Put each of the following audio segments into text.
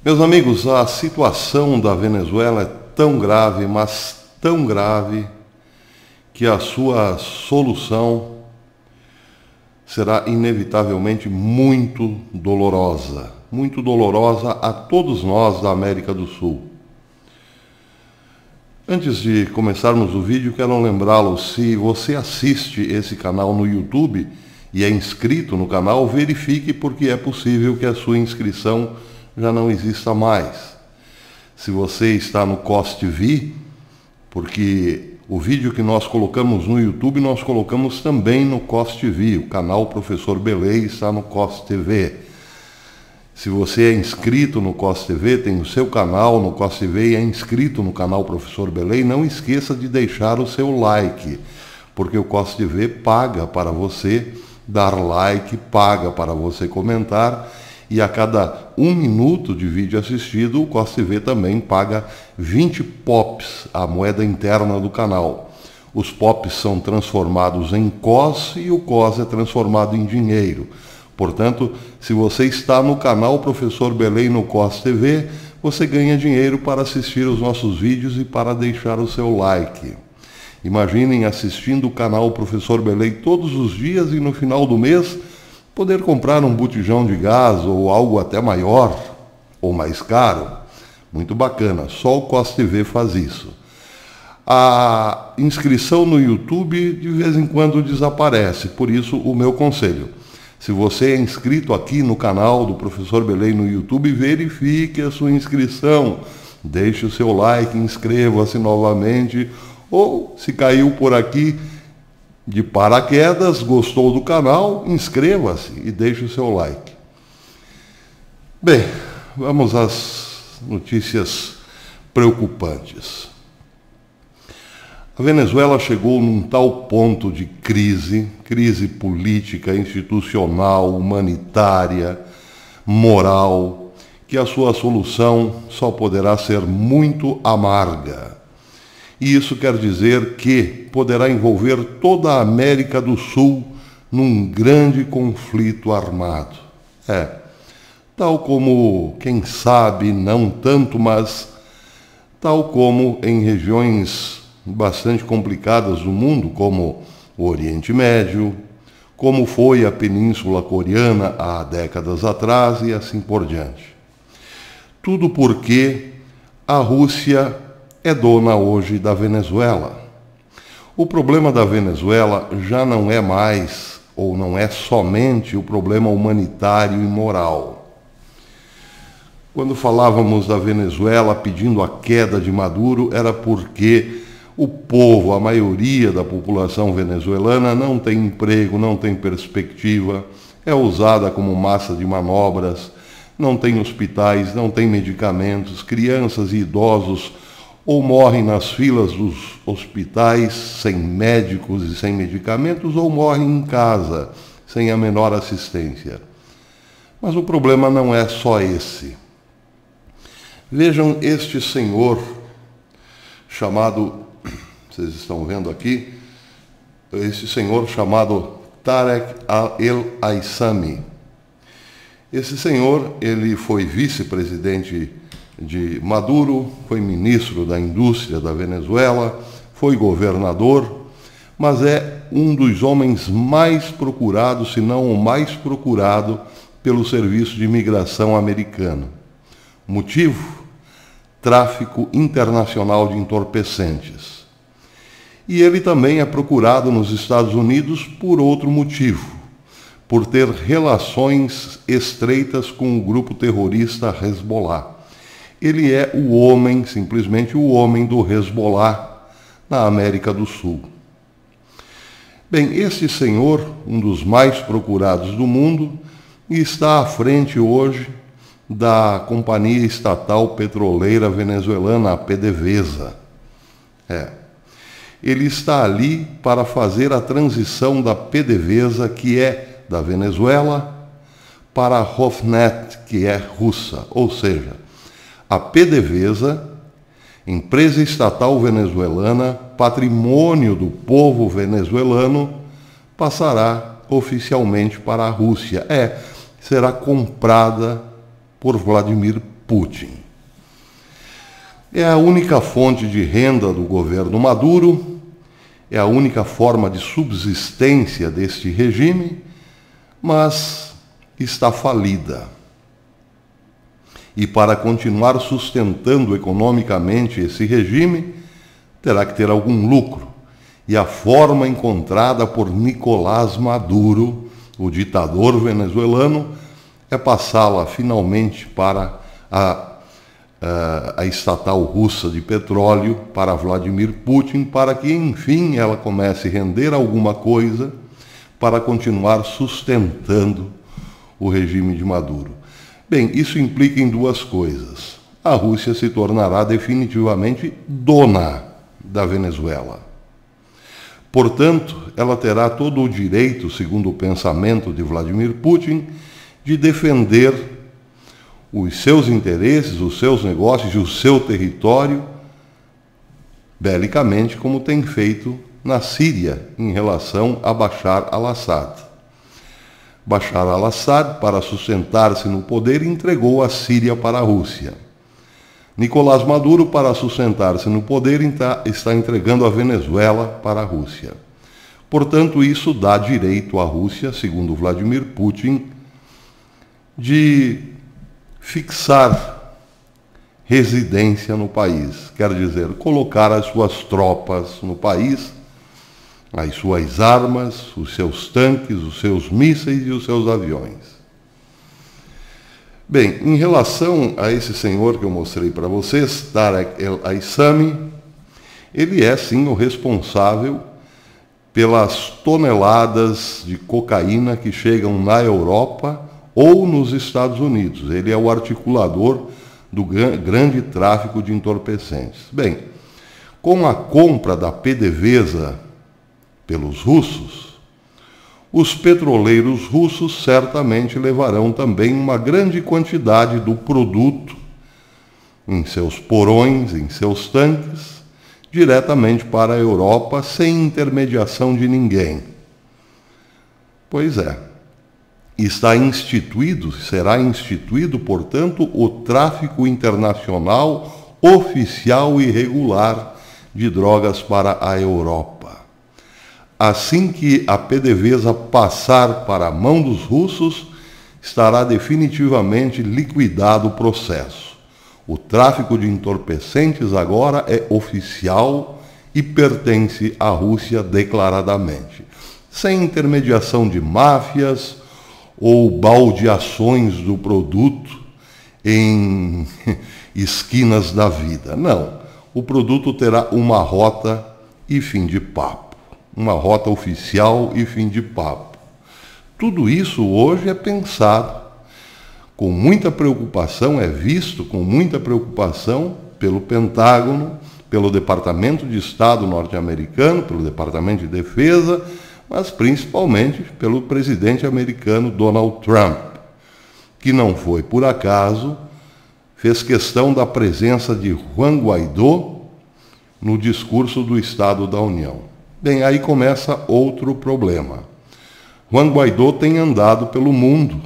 Meus amigos, a situação da Venezuela é tão grave, mas tão grave, que a sua solução será inevitavelmente muito dolorosa a todos nós da América do Sul. Antes de começarmos o vídeo, quero lembrá-lo, se você assiste esse canal no YouTube e é inscrito no canal, verifique porque é possível que a sua inscrição já não exista mais. Se você está no COS TV, porque o vídeo que nós colocamos no YouTube, nós colocamos também no COS TV. O canal Professor Belei está no COS TV. Se você é inscrito no COS TV, tem o seu canal no COS TV e é inscrito no canal Professor Belei, não esqueça de deixar o seu like, porque o COS TV paga para você dar like, paga para você comentar, e a cada 1 minuto de vídeo assistido, o COS TV também paga 20 POPs, a moeda interna do canal. Os POPs são transformados em COS e o COS é transformado em dinheiro. Portanto, se você está no canal Professor Belei no COS TV, você ganha dinheiro para assistir os nossos vídeos e para deixar o seu like. Imaginem assistindo o canal Professor Belei todos os dias e no final do mês poder comprar um botijão de gás ou algo até maior ou mais caro. Muito bacana, só o COS TV faz isso. A inscrição no YouTube de vez em quando desaparece, por isso o meu conselho. Se você é inscrito aqui no canal do Professor Belei no YouTube, verifique a sua inscrição. Deixe o seu like, inscreva-se novamente, ou se caiu por aqui de paraquedas, gostou do canal, inscreva-se e deixe o seu like. Bem, vamos às notícias preocupantes. A Venezuela chegou num tal ponto de crise política, institucional, humanitária, moral, que a sua solução só poderá ser muito amarga. E isso quer dizer que poderá envolver toda a América do Sul num grande conflito armado. Tal como, quem sabe, não tanto, mas tal como em regiões bastante complicadas do mundo, como o Oriente Médio, como foi a Península Coreana há décadas atrás e assim por diante. Tudo porque a Rússia é dona hoje da Venezuela. O problema da Venezuela já não é mais, ou não é somente o problema humanitário e moral. Quando falávamos da Venezuela pedindo a queda de Maduro, era porque o povo, a maioria da população venezuelana, não tem emprego, não tem perspectiva, é usada como massa de manobras, não tem hospitais, não tem medicamentos, crianças e idosos ou morrem nas filas dos hospitais sem médicos e sem medicamentos, ou morrem em casa, sem a menor assistência. Mas o problema não é só esse. Vejam este senhor chamado, vocês estão vendo aqui, esse senhor chamado Tarek el-Aissami. Esse senhor, ele foi vice-presidente de Maduro, foi ministro da indústria da Venezuela, foi governador, mas é um dos homens mais procurados, se não o mais procurado, pelo Serviço de Imigração americano. Motivo? Tráfico internacional de entorpecentes. E ele também é procurado nos Estados Unidos por outro motivo, por ter relações estreitas com o grupo terrorista Hezbollah. Ele é o homem, simplesmente o homem do Hezbollah na América do Sul. Bem, esse senhor, um dos mais procurados do mundo, está à frente hoje da Companhia Estatal Petroleira Venezuelana, a PDVSA. Ele está ali para fazer a transição da PDVSA, que é da Venezuela, para a Rosneft, que é russa, ou seja, a PDVSA, empresa estatal venezuelana, patrimônio do povo venezuelano, passará oficialmente para a Rússia. Será comprada por Vladimir Putin. É a única fonte de renda do governo Maduro, é a única forma de subsistência deste regime, mas está falida. E para continuar sustentando economicamente esse regime, terá que ter algum lucro. E a forma encontrada por Nicolás Maduro, o ditador venezuelano, é passá-la finalmente para a estatal russa de petróleo, para Vladimir Putin, para que, enfim, ela comece a render alguma coisa para continuar sustentando o regime de Maduro. Bem, isso implica em duas coisas. A Rússia se tornará definitivamente dona da Venezuela. Portanto, ela terá todo o direito, segundo o pensamento de Vladimir Putin, de defender os seus interesses, os seus negócios e o seu território belicamente, como tem feito na Síria em relação a Bashar al-Assad. Bashar al-Assad, para sustentar-se no poder, entregou a Síria para a Rússia. Nicolás Maduro, para sustentar-se no poder, está entregando a Venezuela para a Rússia. Portanto, isso dá direito à Rússia, segundo Vladimir Putin, de fixar residência no país. Quer dizer, colocar as suas tropas no país, as suas armas, os seus tanques, os seus mísseis e os seus aviões. Bem, em relação a esse senhor que eu mostrei para vocês, Tarek El-Aissami, ele é sim o responsável pelas toneladas de cocaína que chegam na Europa ou nos Estados Unidos. Ele é o articulador do grande tráfico de entorpecentes. Bem, com a compra da PDVSA pelos russos, os petroleiros russos certamente levarão também uma grande quantidade do produto em seus porões, em seus tanques, diretamente para a Europa, sem intermediação de ninguém. Pois é, será instituído, portanto, o tráfico internacional oficial e regular de drogas para a Europa. Assim que a PDVSA passar para a mão dos russos, estará definitivamente liquidado o processo. O tráfico de entorpecentes agora é oficial e pertence à Rússia declaradamente, sem intermediação de máfias ou baldeações do produto em esquinas da vida. Não, o produto terá uma rota e fim de papo. Uma rota oficial e fim de papo. Tudo isso hoje é pensado com muita preocupação, é visto com muita preocupação pelo Pentágono, pelo Departamento de Estado norte-americano, pelo Departamento de Defesa, mas principalmente pelo presidente americano Donald Trump, que não foi por acaso, fez questão da presença de Juan Guaidó no discurso do Estado da União. Bem, aí começa outro problema. Juan Guaidó tem andado pelo mundo,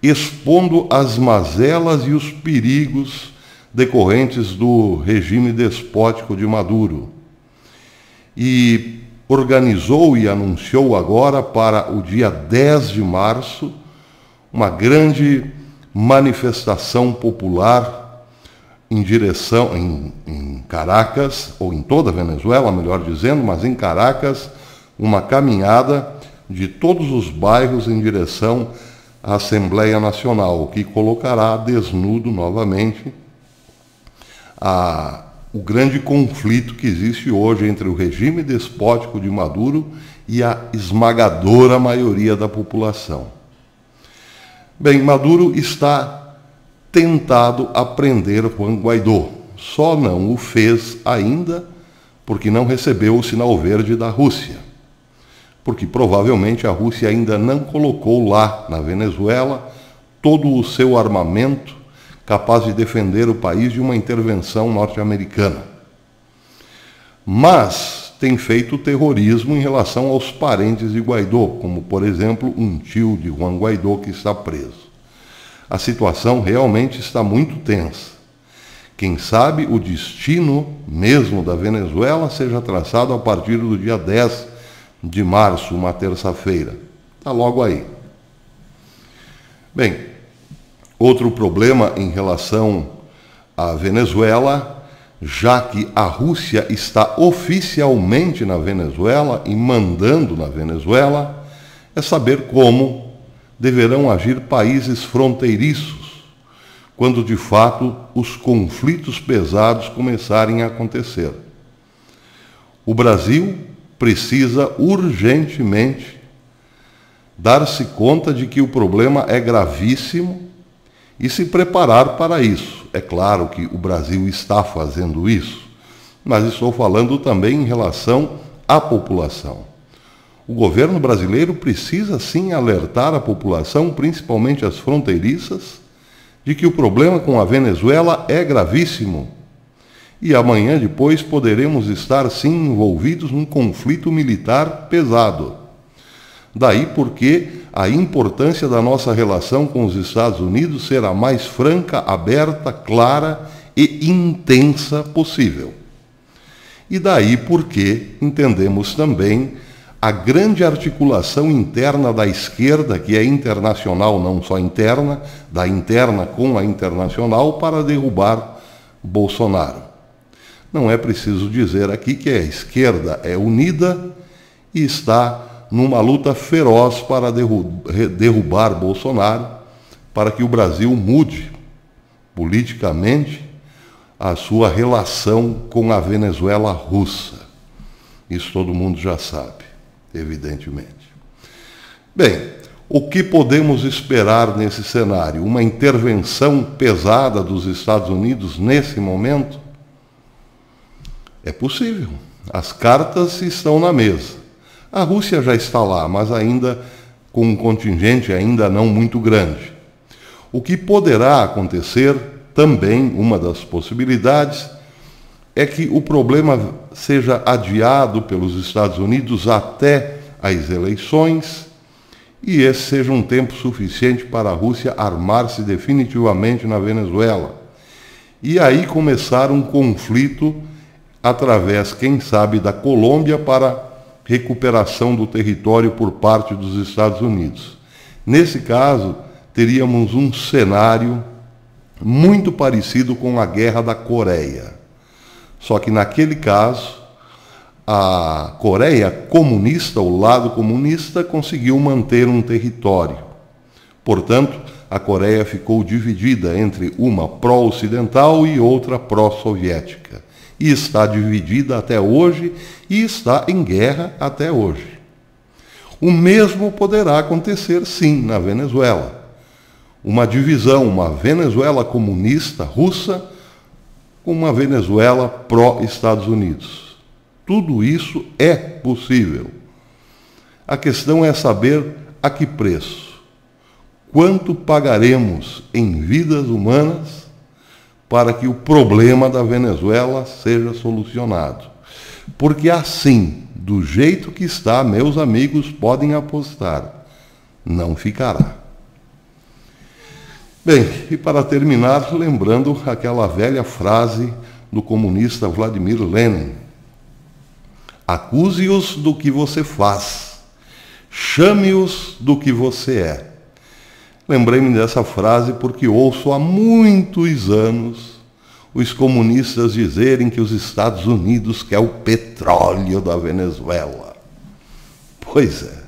expondo as mazelas e os perigos decorrentes do regime despótico de Maduro. E organizou e anunciou agora para o dia 10 de março uma grande manifestação popular em direção, em Caracas, ou em toda a Venezuela, melhor dizendo, mas em Caracas, uma caminhada de todos os bairros em direção à Assembleia Nacional, o que colocará desnudo novamente o grande conflito que existe hoje entre o regime despótico de Maduro e a esmagadora maioria da população. Bem, Maduro está tentado a prender Juan Guaidó. Só não o fez ainda porque não recebeu o sinal verde da Rússia. Porque provavelmente a Rússia ainda não colocou lá na Venezuela todo o seu armamento capaz de defender o país de uma intervenção norte-americana. Mas tem feito terrorismo em relação aos parentes de Guaidó, como por exemplo um tio de Juan Guaidó que está preso. A situação realmente está muito tensa. Quem sabe o destino mesmo da Venezuela seja traçado a partir do dia 10 de março, uma terça-feira. Está logo aí. Bem, outro problema em relação à Venezuela, já que a Rússia está oficialmente na Venezuela e mandando na Venezuela, é saber como deverão agir países fronteiriços quando de fato os conflitos pesados começarem a acontecer. O Brasil precisa urgentemente dar-se conta de que o problema é gravíssimo e se preparar para isso. É claro que o Brasil está fazendo isso, mas estou falando também em relação à população. O governo brasileiro precisa sim alertar a população, principalmente as fronteiriças, de que o problema com a Venezuela é gravíssimo. E amanhã depois poderemos estar sim envolvidos num conflito militar pesado. Daí porque a importância da nossa relação com os Estados Unidos ser a mais franca, aberta, clara e intensa possível. E daí porque entendemos também a grande articulação interna da esquerda, que é internacional, não só interna, da interna com a internacional, para derrubar Bolsonaro. Não é preciso dizer aqui que a esquerda é unida e está numa luta feroz para derrubar Bolsonaro, para que o Brasil mude politicamente a sua relação com a Venezuela russa. Isso todo mundo já sabe, evidentemente. Bem, o que podemos esperar nesse cenário? Uma intervenção pesada dos Estados Unidos nesse momento? É possível. As cartas estão na mesa. A Rússia já está lá, mas ainda com um contingente ainda não muito grande. O que poderá acontecer, também uma das possibilidades, é que o problema seja adiado pelos Estados Unidos até as eleições e esse seja um tempo suficiente para a Rússia armar-se definitivamente na Venezuela. E aí começar um conflito através, quem sabe, da Colômbia para recuperação do território por parte dos Estados Unidos. Nesse caso, teríamos um cenário muito parecido com a Guerra da Coreia. Só que naquele caso, a Coreia comunista, o lado comunista, conseguiu manter um território. Portanto, a Coreia ficou dividida entre uma pró-ocidental e outra pró-soviética. E está dividida até hoje e está em guerra até hoje. O mesmo poderá acontecer, sim, na Venezuela. Uma divisão, uma Venezuela comunista russa com uma Venezuela pró-Estados Unidos. Tudo isso é possível. A questão é saber a que preço. Quanto pagaremos em vidas humanas para que o problema da Venezuela seja solucionado? Porque assim, do jeito que está, meus amigos podem apostar, não ficará. Bem, e para terminar, lembrando aquela velha frase do comunista Vladimir Lenin: acuse-os do que você faz, chame-os do que você é. Lembrei-me dessa frase porque ouço há muitos anos os comunistas dizerem que os Estados Unidos quer o petróleo da Venezuela. Pois é.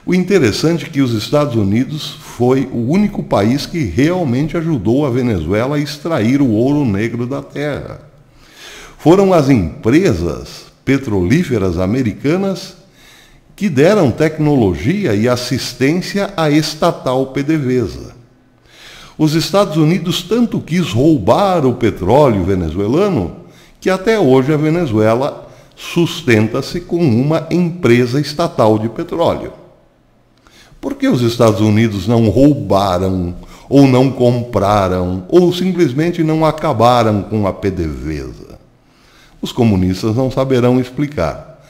O interessante é que os Estados Unidos foi o único país que realmente ajudou a Venezuela a extrair o ouro negro da terra. Foram as empresas petrolíferas americanas que deram tecnologia e assistência à estatal PDVSA. Os Estados Unidos tanto quis roubar o petróleo venezuelano que até hoje a Venezuela sustenta-se com uma empresa estatal de petróleo. Por que os Estados Unidos não roubaram, ou não compraram, ou simplesmente não acabaram com a PDVSA? Os comunistas não saberão explicar.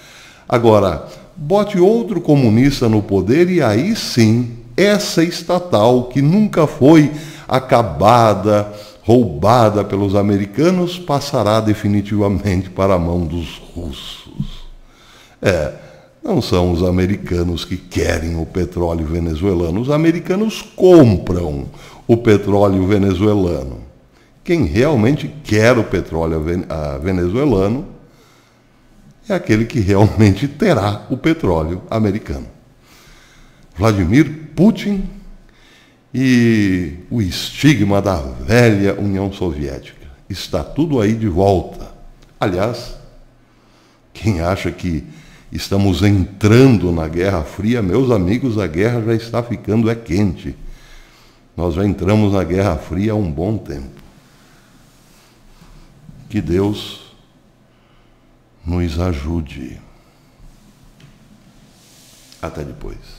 Agora, bote outro comunista no poder e aí sim essa estatal, que nunca foi acabada, roubada pelos americanos, passará definitivamente para a mão dos russos. Não são os americanos que querem o petróleo venezuelano. Os americanos compram o petróleo venezuelano. Quem realmente quer o petróleo venezuelano é aquele que realmente terá o petróleo americano. Vladimir Putin e o estigma da velha União Soviética. Está tudo aí de volta. Aliás, quem acha que estamos entrando na Guerra Fria, meus amigos, a guerra já está ficando quente. Nós já entramos na Guerra Fria há um bom tempo. Que Deus nos ajude. Até depois.